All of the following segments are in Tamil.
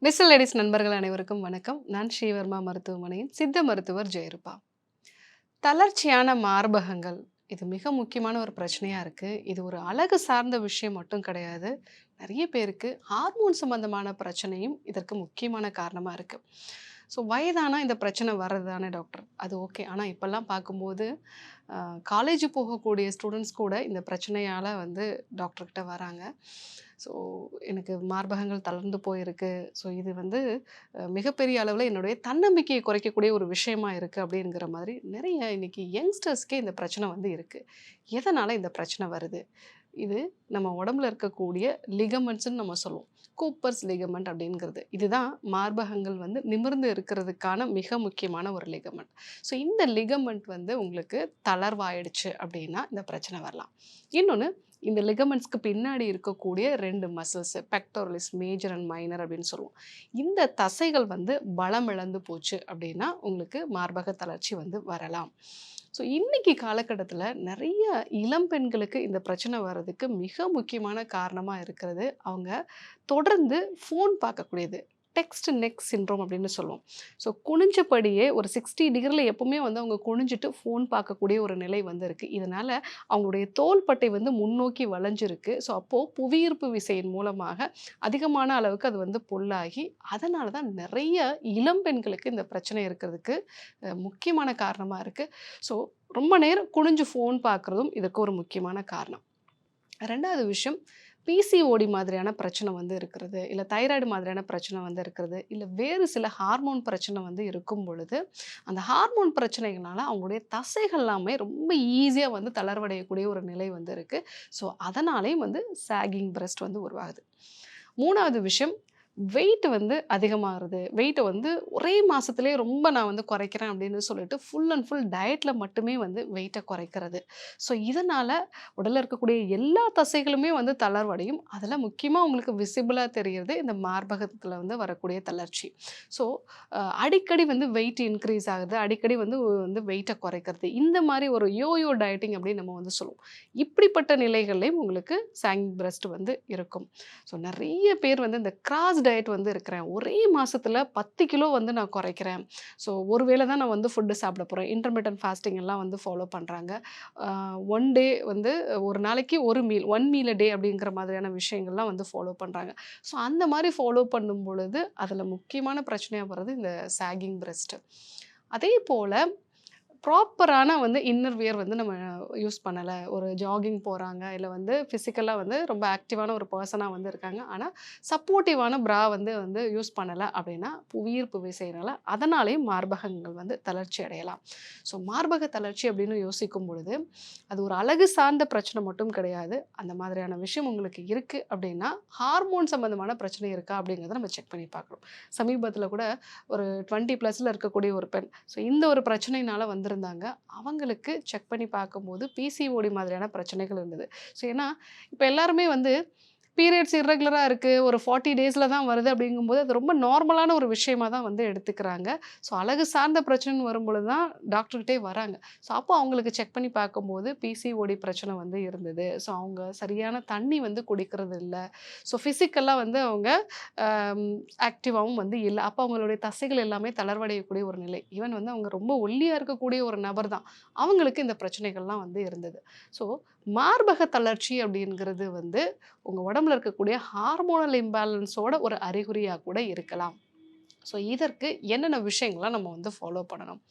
விசில் லேடிஸ் நண்பர்கள் அனைவருக்கும் வணக்கம். நான் ஸ்ரீவர்மா மருத்துவமனையின் சித்த மருத்துவர் ஜெயருபா. தளர்ச்சியான மார்பகங்கள் இது மிக முக்கியமான ஒரு பிரச்சனையா இருக்கு. இது ஒரு அழகு சார்ந்த விஷயம் மட்டும் கிடையாது. நிறைய பேருக்கு ஹார்மோன் சம்பந்தமான பிரச்சனையும் இதற்கு முக்கியமான காரணமா இருக்கு. ஸோ வயதானா இந்த பிரச்சனை வர்றது தானே டாக்டர். அது ஓகே. ஆனால் இப்போல்லாம் பார்க்கும்போது காலேஜ் போகக்கூடிய ஸ்டூடெண்ட்ஸ் கூட இந்த பிரச்சனையால் வந்து டாக்டர்கிட்ட வராங்க. ஸோ எனக்கு மார்பகங்கள் தளர்ந்து போயிருக்கு. ஸோ இது வந்து மிகப்பெரிய அளவில் என்னுடைய தன்னம்பிக்கையை குறைக்கக்கூடிய ஒரு விஷயமா இருக்குது அப்படிங்கிற மாதிரி நிறைய இன்னைக்கு யங்ஸ்டர்ஸ்க்கே இந்த பிரச்சனை வந்து இருக்குது. எதனால் இந்த பிரச்சனை வருது? இது நம்ம உடம்புல இருக்கக்கூடிய லிகமெண்ட்ஸ்ன்னு நம்ம சொல்லுவோம். கூப்பர்ஸ் லிகமெண்ட் அப்படிங்கிறது. இதுதான் மார்பகங்கள் வந்து நிமிர்ந்து இருக்கிறதுக்கான மிக முக்கியமான ஒரு லிகமெண்ட். ஸோ இந்த லிகமெண்ட் வந்து உங்களுக்கு தளர்வாயிடுச்சு அப்படின்னா இந்த பிரச்சனை வரலாம். இன்னொன்று, இந்த லிகமெண்ட்ஸ்க்கு பின்னாடி இருக்கக்கூடிய 2 muscles pectoralis major and minor அப்படின்னு சொல்லுவோம். இந்த தசைகள் வந்து பலம் இழந்து போச்சு அப்படின்னா உங்களுக்கு மார்பக தளர்ச்சி வந்து வரலாம். ஸோ இன்னைக்கு காலகட்டத்தில் நிறைய இளம் பெண்களுக்கு இந்த பிரச்சனை வர்றதுக்கு மிக முக்கியமான காரணமாக இருக்கிறது அவங்க தொடர்ந்து ஃபோன் பார்க்கக்கூடியது. டெக்ஸ்ட் நெக் சிண்ட்ரோம் அப்படின்னு சொல்லுவோம். ஸோ குனிஞ்சபடியே ஒரு 60 டிகிரியில் எப்பவுமே வந்து அவங்க குனிஞ்சிட்டு ஃபோன் பார்க்கக்கூடிய ஒரு நிலை வந்து இருக்குது. இதனால் அவங்களுடைய தோள்பட்டை வந்து முன்னோக்கி வளைஞ்சிருக்கு. ஸோ அப்போது புவியீர்ப்பு விசையின் மூலமாக அதிகமான அளவுக்கு அது வந்து பொல்லாகி அதனால தான் நிறைய இளம் பெண்களுக்கு இந்த பிரச்சனை இருக்கிறதுக்கு முக்கியமான காரணமாக இருக்குது. ஸோ ரொம்ப நேரம் குனிஞ்சு ஃபோன் பார்க்குறதும் இதுக்கு ஒரு முக்கியமான காரணம். 2வது விஷயம், பிசிஓடி மாதிரியான பிரச்சனை வந்து இருக்கிறது, இல்லை தைராய்டு மாதிரியான பிரச்சனை வந்து இருக்கிறது, இல்லை வேறு சில ஹார்மோன் பிரச்சனை வந்து இருக்கும் பொழுது அந்த ஹார்மோன் பிரச்சனைகளால் அவங்களுடைய தசைகள் எல்லாமே ரொம்ப ஈஸியாக வந்து தளர்வடையக்கூடிய ஒரு நிலை வந்து இருக்குது. ஸோ அதனாலேயும் வந்து சாகிங் பிரஸ்ட் வந்து உருவாகுது. 3வது விஷயம், வெயிட் வந்து அதிகமாகுது. வெயிட்டை வந்து ஒரே மாதத்துலேயே ரொம்ப நான் வந்து குறைக்கிறேன் அப்படின்னு சொல்லிட்டு ஃபுல் அண்ட் ஃபுல் டயட்டில் மட்டுமே வந்து வெயிட்டை குறைக்கிறது. ஸோ இதனால் உடலில் இருக்கக்கூடிய எல்லா தசைகளுமே வந்து தளர்வடையும். அதில் முக்கியமாக உங்களுக்கு விசிபிளாக தெரிகிறது இந்த மார்பகத்தில் வந்து வரக்கூடிய தளர்ச்சி. ஸோ அடிக்கடி வந்து வெயிட் இன்க்ரீஸ் ஆகுது, அடிக்கடி வந்து வந்து வெயிட்டை குறைக்கிறது. இந்த மாதிரி ஒரு யோயோ டயட்டிங் அப்படின்னு நம்ம வந்து சொல்லுவோம். இப்படிப்பட்ட நிலைகள்லையும் உங்களுக்கு சாகிங் பிரஸ்ட் வந்து இருக்கும். ஸோ நிறைய பேர் வந்து இந்த கிராஸ் டயட் வந்து இருக்கிறேன், ஒரே மாசத்துல 10 கிலோ வந்து நான் குறைக்கிறேன். ஸோ ஒரு வேளை தான் நான் வந்து ஃபுட்டு சாப்பிட போகிறேன், இன்டர்மிட்டன்ட் ஃபாஸ்டிங் எல்லாம் வந்து ஃபாலோ பண்ணுறாங்க. ஒன் டே வந்து ஒரு நாளைக்கு ஒரு மீல், ஒன் மீல் அ டே அப்படிங்கிற மாதிரியான விஷயங்கள்லாம் வந்து ஃபாலோ பண்ணுறாங்க. ஸோ அந்த மாதிரி ஃபாலோ பண்ணும் பொழுது அதில் முக்கியமான பிரச்சனையாக வர்றது இந்த சாகிங் பிரஸ்ட். அதே போல் ப்ராப்பரான வந்து இன்னர் வியர் வந்து நம்ம யூஸ் பண்ணலை, ஒரு ஜாகிங் போகிறாங்க, இல்லை வந்து ஃபிசிக்கலாக வந்து ரொம்ப ஆக்டிவான ஒரு பர்சனாக வந்து இருக்காங்க, ஆனால் சப்போர்ட்டிவான ப்ரா வந்து வந்து யூஸ் பண்ணலை அப்படின்னா புவியீர்ப்பு விசையினால் அதனாலேயும் மார்பகங்கள் வந்து தளர்ச்சி அடையலாம். ஸோ மார்பக தளர்ச்சி அப்படின்னு யோசிக்கும் பொழுது அது ஒரு அழகு சார்ந்த பிரச்சனை மட்டும் கிடையாது. அந்த மாதிரியான விஷயம் உங்களுக்கு இருக்குது அப்படின்னா ஹார்மோன் சம்மந்தமான பிரச்சனை இருக்கா அப்படிங்கிறத நம்ம செக் பண்ணி பார்க்குறோம். சமீபத்தில் கூட ஒரு 20+ இருக்கக்கூடிய ஒரு பெண் ஸோ இந்த ஒரு பிரச்சனையினால் வந்து இருந்தாங்க. அவங்களுக்கு செக் பண்ணி பார்க்கும்போது பிசிஓடி மாதிரியான பிரச்சனைகள் இருந்தது. ஸோ ஏன்னா இப்போ எல்லாருமே வந்து பீரியட்ஸ் இர்ரெகுலராக இருக்குது, ஒரு 40 டேஸில் தான் வருது அப்படிங்கும்போது அது ரொம்ப நார்மலான ஒரு விஷயமா தான் வந்து எடுத்துக்கிறாங்க. ஸோ அழகு சார்ந்த பிரச்சனைன்னு வரும்பொழுது தான் டாக்டர்கிட்டே வராங்க. ஸோ அப்போ அவங்களுக்கு செக் பண்ணி பார்க்கும்போது பிசிஓடி பிரச்சனை வந்து இருந்தது. ஸோ அவங்க சரியான தண்ணி வந்து குடிக்கிறது இல்லை. ஸோ ஃபிசிக்கலாக வந்து அவங்க ஆக்டிவாகவும் வந்து இல்லை. அப்போ அவங்களுடைய தசைகள் எல்லாமே தளர்வடையக்கூடிய ஒரு நிலை. ஈவன் வந்து அவங்க ரொம்ப ஒல்லியாக இருக்கக்கூடிய ஒரு நபர் தான், அவங்களுக்கு இந்த பிரச்சனைகள்லாம் வந்து இருந்தது. ஸோ மார்பக தளர்ச்சி அப்படிங்கிறது வந்து உங்கள் உடம்புல இருக்கக்கூடிய ஹார்மோனல் இம்பேலன்ஸோட ஒரு அறிகுறியாக கூட இருக்கலாம். ஸோ இதற்கு என்னென்ன விஷயங்கள்லாம் நம்ம வந்து ஃபாலோ பண்ணணும்?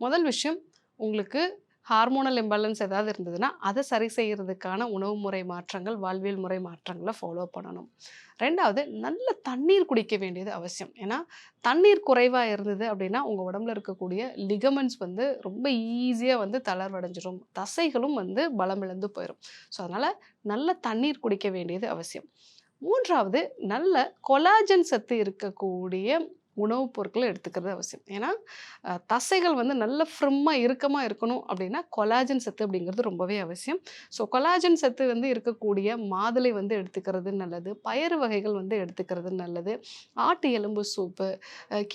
முதல் விஷயம், உங்களுக்கு ஹார்மோனல் இம்பேலன்ஸ் ஏதாவது இருந்ததுன்னா அதை சரி செய்கிறதுக்கான உணவு முறை மாற்றங்கள், வாழ்வியல் முறை மாற்றங்களை ஃபாலோ பண்ணணும். 2வது, நல்ல தண்ணீர் குடிக்க வேண்டியது அவசியம். ஏன்னா தண்ணீர் குறைவாக இருந்தது அப்படின்னா உங்கள் உடம்புல இருக்கக்கூடிய லிகமெண்ட்ஸ் வந்து ரொம்ப ஈஸியாக வந்து தளர்வடைஞ்சிரும், தசைகளும் வந்து பலமிழந்து போயிடும். ஸோ அதனால் நல்ல தண்ணீர் குடிக்க வேண்டியது அவசியம். 3வது, நல்ல கொலாஜன் சத்து இருக்கக்கூடிய உணவுப் பொருட்களை எடுத்துக்கிறது அவசியம். ஏன்னா தசைகள் வந்து நல்ல ஃப்ரிம்மாக இறுக்கமாக இருக்கணும் அப்படின்னா கொலாஜன் சத்து அப்படிங்கிறது ரொம்பவே அவசியம். ஸோ கொலாஜன் சத்து வந்து இருக்கக்கூடிய மாதுளை வந்து எடுத்துக்கிறது நல்லது, பயறு வகைகள் வந்து எடுத்துக்கிறது நல்லது, ஆட்டு எலும்பு சூப்பு,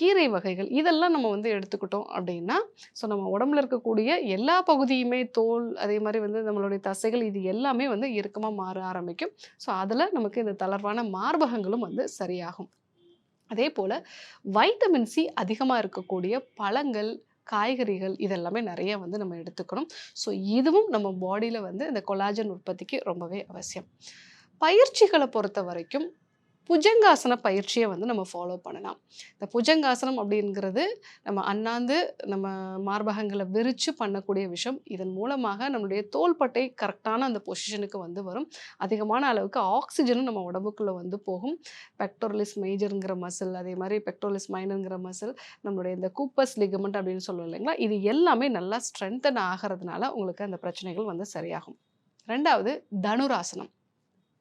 கீரை வகைகள் இதெல்லாம் நம்ம வந்து எடுத்துக்கிட்டோம் அப்படின்னா ஸோ நம்ம உடம்புல இருக்கக்கூடிய எல்லா பகுதியுமே, தோல், அதே மாதிரி வந்து நம்மளுடைய தசைகள் இது எல்லாமே வந்து இறுக்கமாக மாற ஆரம்பிக்கும். ஸோ அதில் நமக்கு இந்த தளர்வான மார்பகங்களும் வந்து சரியாகும். அதே போல வைட்டமின் சி அதிகமா இருக்கக்கூடிய பழங்கள், காய்கறிகள் இதெல்லாமே நெறைய வந்து நம்ம எடுத்துக்கணும். ஸோ இதுவும் நம்ம பாடியில வந்து இந்த கொலாஜன் உற்பத்திக்கு ரொம்பவே அவசியம். பயிற்சிகள பொறுத்தவரைக்கும் புஜங்காசன பயிற்சிய வந்து நம்ம ஃபாலோ பண்ணலாம். இந்த புஜங்காசனம் அப்படிங்கிறது நம்ம அண்ணாந்து நம்ம மார்பகங்கள விரிச்சு பண்ணக்கூடிய விஷயம். இதன் மூலமாக நம்மளுடைய தோள்பட்டை கரெக்ட்டான அந்த பொசிஷனுக்கு வந்து வரும். அதிகமான அளவுக்கு ஆக்ஸிஜனும் நம்ம உடம்புக்குள்ள வந்து போகும். பெக்டோரலிஸ் மேஜர்ங்கிற மசில், அதே மாரி பெக்டோரலிஸ் மைனர்ங்கிற மசில், நம்மளுடைய இந்த கூப்பஸ் லிகமெண்ட் அப்படின்னு சொல்லுவோம் இல்லைங்களா? இது எல்லாமே நல்லா ஸ்ட்ரென்தன் ஆகறதுனால உங்களுக்கு அந்த பிரச்சனைகள் வந்து சரியாகும். 2வது தனுராசனம்.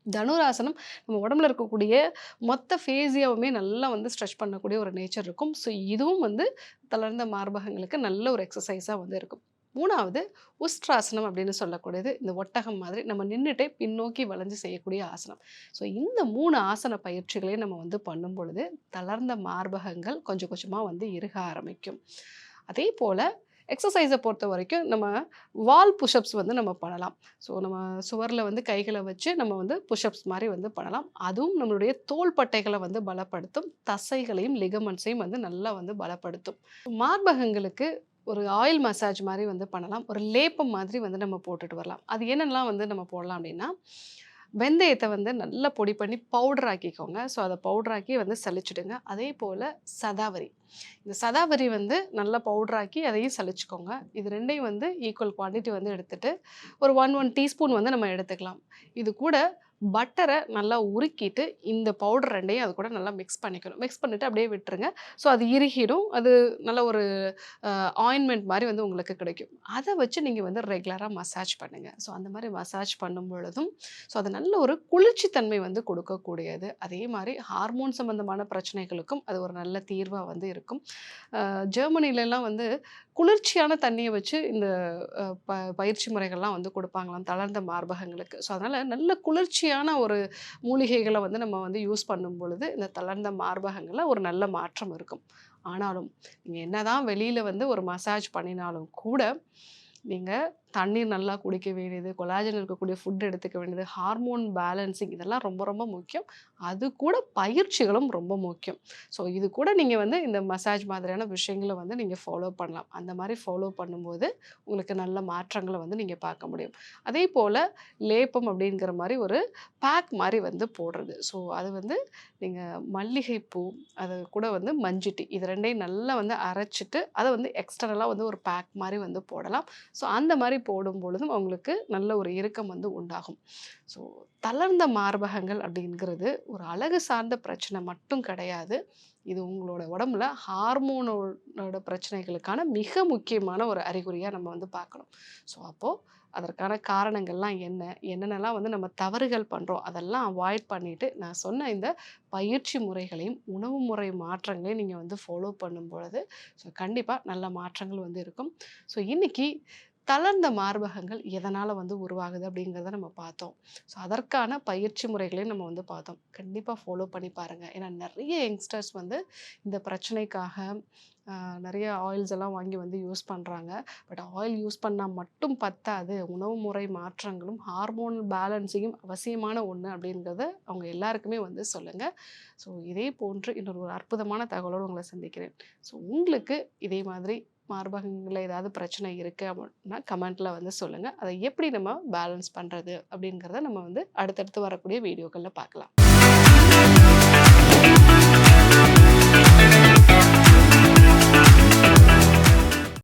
தனுராசனம் நம்ம உடம்புல இருக்கக்கூடிய மொத்த ஃபேஸியாவுமே நல்லா வந்து ஸ்ட்ரெச் பண்ணக்கூடிய ஒரு நேச்சர் இருக்கும். ஸோ இதுவும் வந்து தளர்ந்த மார்பகங்களுக்கு நல்ல ஒரு எக்ஸர்சைஸா வந்து இருக்கும். 3வது உஸ்ட்ராசனம் அப்படின்னு சொல்லக்கூடியது இந்த ஒட்டகம் மாதிரி நம்ம நின்னுட்டே பின்னோக்கி வளைஞ்சு செய்யக்கூடிய ஆசனம். ஸோ இந்த 3 ஆசன பயிற்சிகளையும் நம்ம வந்து பண்ணும் பொழுது தளர்ந்த மார்பகங்கள் கொஞ்சம் கொஞ்சமா வந்து இறுக ஆரம்பிக்கும். அதே போல எக்ஸர்சைஸ பொறுத்தவரைக்கும் நம்ம வால் புஷ்அப்ஸ் வந்து நம்ம பண்ணலாம். ஸோ நம்ம சுவர்ல வந்து கைகள வச்சு நம்ம வந்து புஷ்அப்ஸ் மாரி வந்து பண்ணலாம். அதுவும் நம்மளுடைய தோள்பட்டைகள வந்து பலப்படுத்தும். தசைகளையும், லிகமெண்ட்ஸையும் வந்து நல்லா வந்து பலப்படுத்தும். மார்பகங்களுக்கு ஒரு ஆயில் மசாஜ் மாரி வந்து பண்ணலாம். ஒரு லேப்பம் மாதிரி வந்து நம்ம போட்டுட்டு வரலாம். அது என்னென்னலாம் வந்து நம்ம போடலாம் அப்டின்னா, வெந்தயத்த வந்து நல்லா பொடி பண்ணி பவுடர் ஆக்கிக்கோங்க. ஸோ அத பவுடர் ஆக்கி வந்து சலிச்சுடுங்க. அதே போல சதாவரி. இந்த சதாவரி வந்து நல்லா பவுடர் ஆக்கி அதையும் சலிச்சுக்கோங்க. இது 2யும் வந்து ஈக்குவல் குவான்டிட்டி வந்து எடுத்துட்டு, ஒரு 1 டீஸ்பூன் வந்து நம்ம எடுத்துக்கலாம். இது கூட பட்டர நல்லா உருக்கிட்டு, இந்த பவுடர் 2யும் அது கூட நல்லா மிக்ஸ் பண்ணிக்கணும். மிக்ஸ் பண்ணிட்டு அப்படியே விட்டுருங்க. ஸோ அது இறுகிடும். அது நல்ல ஒரு ஆயின்மெண்ட் மாரி வந்து உங்களுக்கு கிடைக்கும். அத வச்சு நீங்க வந்து ரெகுலரா மசாஜ் பண்ணுங்க. ஸோ அந்த மாரி மசாஜ் பண்ணும் பொழுதும், ஸோ அது நல்ல ஒரு குளிர்ச்சி தன்மை வந்து கொடுக்கக்கூடியது. அதே மாரி ஹார்மோன் சம்பந்தமான பிரச்சனைகளுக்கும் அது ஒரு நல்ல தீர்வா வந்து இருக்கும். ஜெர்மனிலலாம் வந்து குளிர்ச்சியான தண்ணிய வச்சு இந்த பயிற்சி முறைகள்லாம் வந்து குடுப்பாங்களாம் தளர்ந்த மார்பகங்களுக்கு. ஸோ அதனால நல்ல குளிர்ச்சியான ஒரு மூலிகைகள வந்து நம்ம வந்து யூஸ் பண்ணும் பொழுது, இந்த தளர்ந்த மார்பகங்கள்ல ஒரு நல்ல மாற்றம் இருக்கும். ஆனாலும், நீங்க என்னதான் வெளியில வந்து ஒரு மசாஜ் பண்ணினாலும் கூட, நீங்க தண்ணீர் நல்லா குடிக்க வேண்டியது, கொலாஜன் இருக்கக்கூடிய ஃபுட் எடுத்துக்க வேண்டியது, ஹார்மோன் பேலன்சிங் இதெல்லாம் ரொம்ப ரொம்ப முக்கியம். அது கூட பயிற்சிகளும் ரொம்ப முக்கியம். ஸோ இது கூட நீங்க வந்து இந்த மசாஜ் மாதிரியான விஷயங்கள வந்து நீங்க ஃபாலோ பண்ணலாம். அந்த மாரி ஃபாலோ பண்ணும்போது, உங்களுக்கு நல்ல மாற்றங்கள வந்து நீங்க பார்க்க முடியும். அதேபோல லேப்பம் அப்படிங்கிற மாரி ஒரு பேக் மாரி வந்து போடுறது. ஸோ அது வந்து நீங்க மல்லிகைப்பூ, அது கூட வந்து மஞ்சு டீ இது 2யும் நல்லா வந்து அரைச்சுட்டு, அத வந்து எக்ஸ்டர்னலா வந்து ஒரு பேக் மாரி வந்து போடலாம். ஸோ அந்த மாரி போடும் பொழுதும் அவங்களுக்கு நல்ல ஒரு இறுக்கம் வந்து உண்டாகும். ஸோ தளர்ந்த மார்பகங்கள் அப்படிங்கிறது ஒரு அழகு சார்ந்த பிரச்சனை மட்டும் கிடையாது. இது உங்களோட உடம்புல ஹார்மோனோட பிரச்சனைகளுக்கான மிக முக்கியமான ஒரு அறிகுறியா நம்ம வந்து பார்க்கணும். ஸோ அப்போ அதற்கான காரணங்கள்லாம் என்ன? என்னென்னலாம் வந்து நம்ம தவறுகள் பண்றோம்? அதெல்லாம் அவாய்ட் பண்ணிட்டு, நான் சொன்ன இந்த பயிற்சி முறைகளையும், உணவு முறை மாற்றங்களையும் நீங்க வந்து ஃபாலோ பண்ணும் பொழுது, ஸோ கண்டிப்பா நல்ல மாற்றங்கள் வந்து இருக்கும். ஸோ இன்னைக்கு தளர்ந்த மார்பகங்கள் எதனால வந்து உருவாகுது அப்படிங்கிறத நம்ம பார்த்தோம். ஸோ அதற்கான பயிற்சி முறைகளையும் நம்ம வந்து பார்த்தோம். கண்டிப்பா ஃபாலோ பண்ணி பாருங்க. ஏன்னா நெறைய யங்ஸ்டர்ஸ் வந்து இந்த பிரச்சனைக்காக நெறைய ஆயில்ஸ் எல்லாம் வாங்கி வந்து யூஸ் பண்றாங்க. பட் ஆயில் யூஸ் பண்ணா மட்டும் பத்தாது. உணவு முறை மாற்றங்களும், ஹார்மோன் பேலன்ஸிங்கும் அவசியமான ஒண்ணு அப்படிங்கிறத அவங்க எல்லாருக்குமே வந்து சொல்லுங்க. ஸோ இதே போன்று இன்னொரு ஒரு அற்புதமான தகவலோடு உங்கள சந்திக்கிறேன். ஸோ உங்களுக்கு இதே மாதிரி மார்பகங்கள்ல ஏதாவது பிரச்சனை இருக்கு அப்படின்னா கமெண்ட்ல வந்து சொல்லுங்க. அதை எப்படி நம்ம பேலன்ஸ் பண்றது அப்படிங்கிறத நம்ம வந்து அடுத்தடுத்து வரக்கூடிய வீடியோக்கள்ல பார்க்கலாம்.